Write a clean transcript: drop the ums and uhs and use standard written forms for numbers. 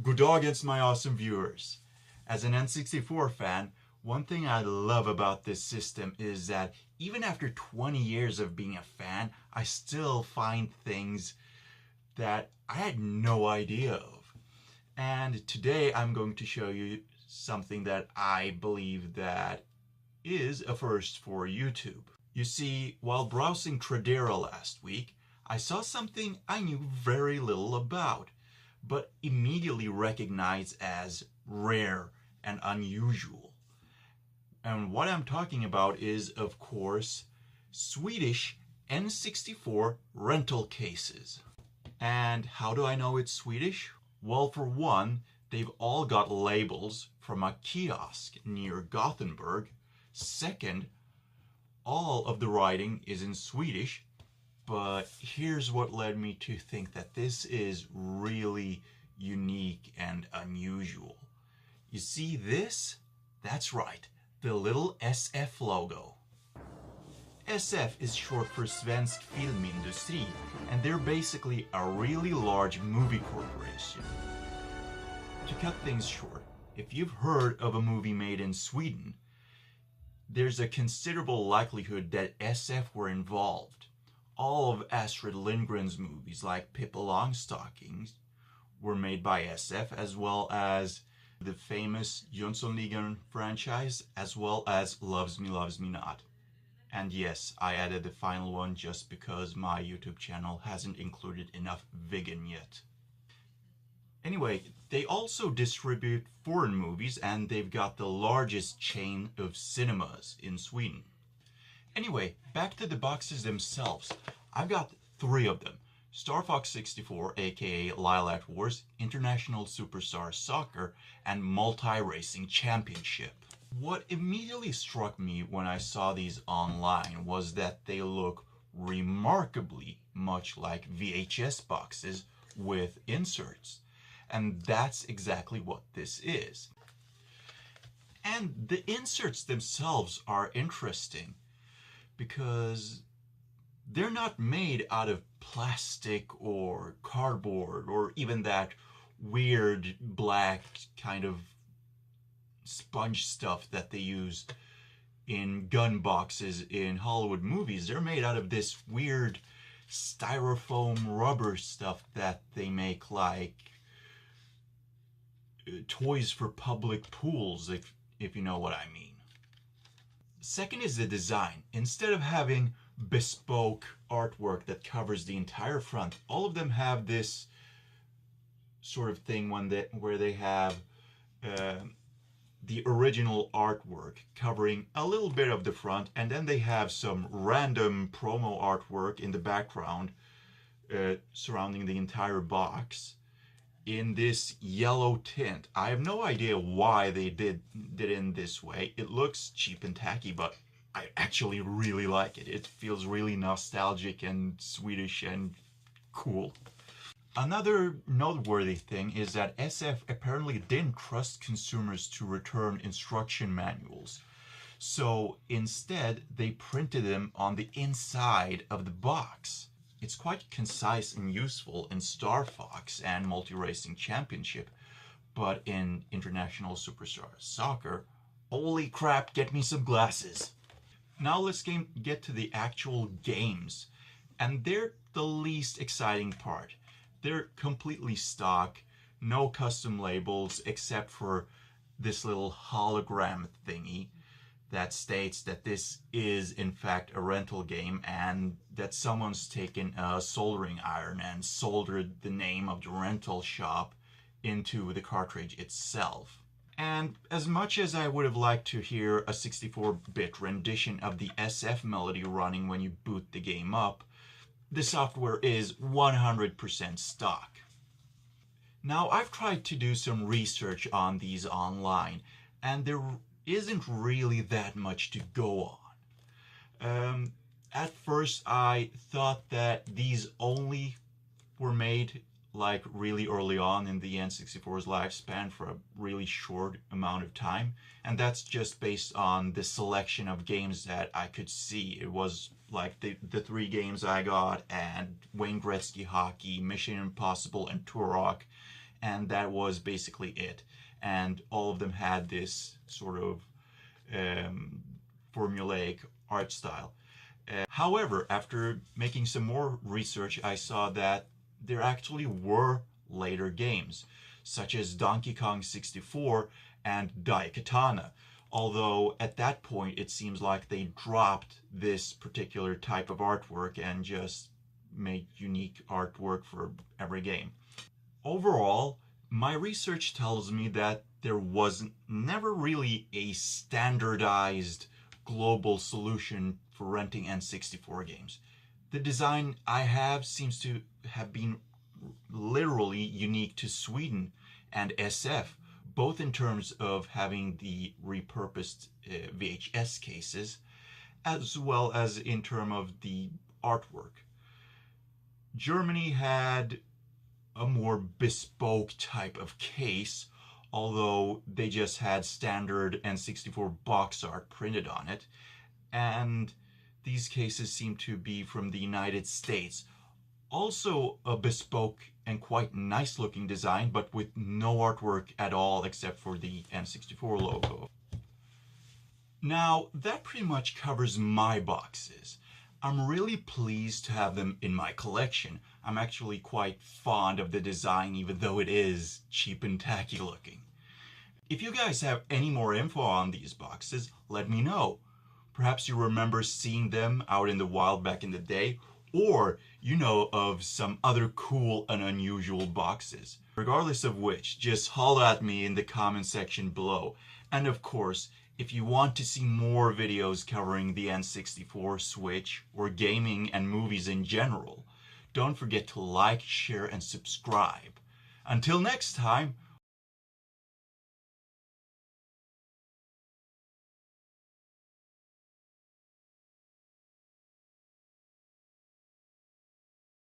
Good dagens my awesome viewers. As an N64 fan, one thing I love about this system is that even after 20 years of being a fan, I still find things that I had no idea of. And today I'm going to show you something that I believe that is a first for YouTube. You see, while browsing Tradera last week, I saw something I knew very little about, but immediately recognized as rare and unusual. And what I'm talking about is, of course, Swedish N64 rental cases. And how do I know it's Swedish? Well, for one, they've all got labels from a kiosk near Gothenburg. Second, all of the writing is in Swedish. But here's what led me to think that this is really unique and unusual. You see this? That's right, the little SF logo. SF is short for Svensk Filmindustri, and they're basically a really large movie corporation. To cut things short, if you've heard of a movie made in Sweden, there's a considerable likelihood that SF were involved. All of Astrid Lindgren's movies, like Pippi Longstockings, were made by SF, as well as the famous Jönssonligan franchise, as well as Loves Me Not. And yes, I added the final one just because my YouTube channel hasn't included enough vegan yet. Anyway, they also distribute foreign movies, and they've got the largest chain of cinemas in Sweden. Anyway, back to the boxes themselves. I've got 3 of them. Star Fox 64, aka Lilac Wars, International Superstar Soccer, and Multi-Racing Championship. What immediately struck me when I saw these online was that they look remarkably much like VHS boxes with inserts. And that's exactly what this is. And the inserts themselves are interesting, because they're not made out of plastic or cardboard or even that weird black kind of sponge stuff that they use in gun boxes in Hollywood movies. They're made out of this weird styrofoam rubber stuff that they make, like toys for public pools, if you know what I mean. Second is the design. Instead of having bespoke artwork that covers the entire front, all of them have this sort of thing where they have the original artwork covering a little bit of the front, and then they have some random promo artwork in the background surrounding the entire box in this yellow tint. I have no idea why they did it in this way. It looks cheap and tacky, but I actually really like it. It feels really nostalgic and Swedish and cool. Another noteworthy thing is that SF apparently didn't trust consumers to return instruction manuals. So instead, they printed them on the inside of the box. It's quite concise and useful in Star Fox and Multi-Racing Championship, but in International Superstar Soccer, holy crap, get me some glasses. Now let's get to the actual games, and they're the least exciting part. They're completely stock, no custom labels except for this little hologram thingy that states that this is in fact a rental game, and that someone's taken a soldering iron and soldered the name of the rental shop into the cartridge itself. And as much as I would have liked to hear a 64-bit rendition of the SF melody running when you boot the game up, the software is 100% stock. Now, I've tried to do some research on these online, and there isn't really that much to go on. At first, I thought that these only were made like really early on in the N64's lifespan for a really short amount of time, and that's just based on the selection of games that I could see. It was like the 3 games I got, and Wayne Gretzky Hockey, Mission Impossible, and Turok, and that was basically it. And all of them had this sort of formulaic art style. However, after making some more research, I saw that there actually were later games, such as Donkey Kong 64 and Daikatana. Although at that point it seems like they dropped this particular type of artwork and just made unique artwork for every game. Overall, my research tells me that there was never really a standardized global solution for renting N64 games. The design I have seems to have been literally unique to Sweden and SF, both in terms of having the repurposed VHS cases, as well as in terms of the artwork. Germany had a more bespoke type of case, although they just had standard N64 box art printed on it, and these cases seem to be from the United States. Also a bespoke and quite nice looking design, but with no artwork at all except for the N64 logo. Now, that pretty much covers my boxes. I'm really pleased to have them in my collection. I'm actually quite fond of the design, even though it is cheap and tacky looking. If you guys have any more info on these boxes, let me know. Perhaps you remember seeing them out in the wild back in the day, or you know of some other cool and unusual boxes. Regardless of which, just holler at me in the comment section below. And of course, if you want to see more videos covering the N64, Switch, or gaming and movies in general, don't forget to like, share, and subscribe. Until next time,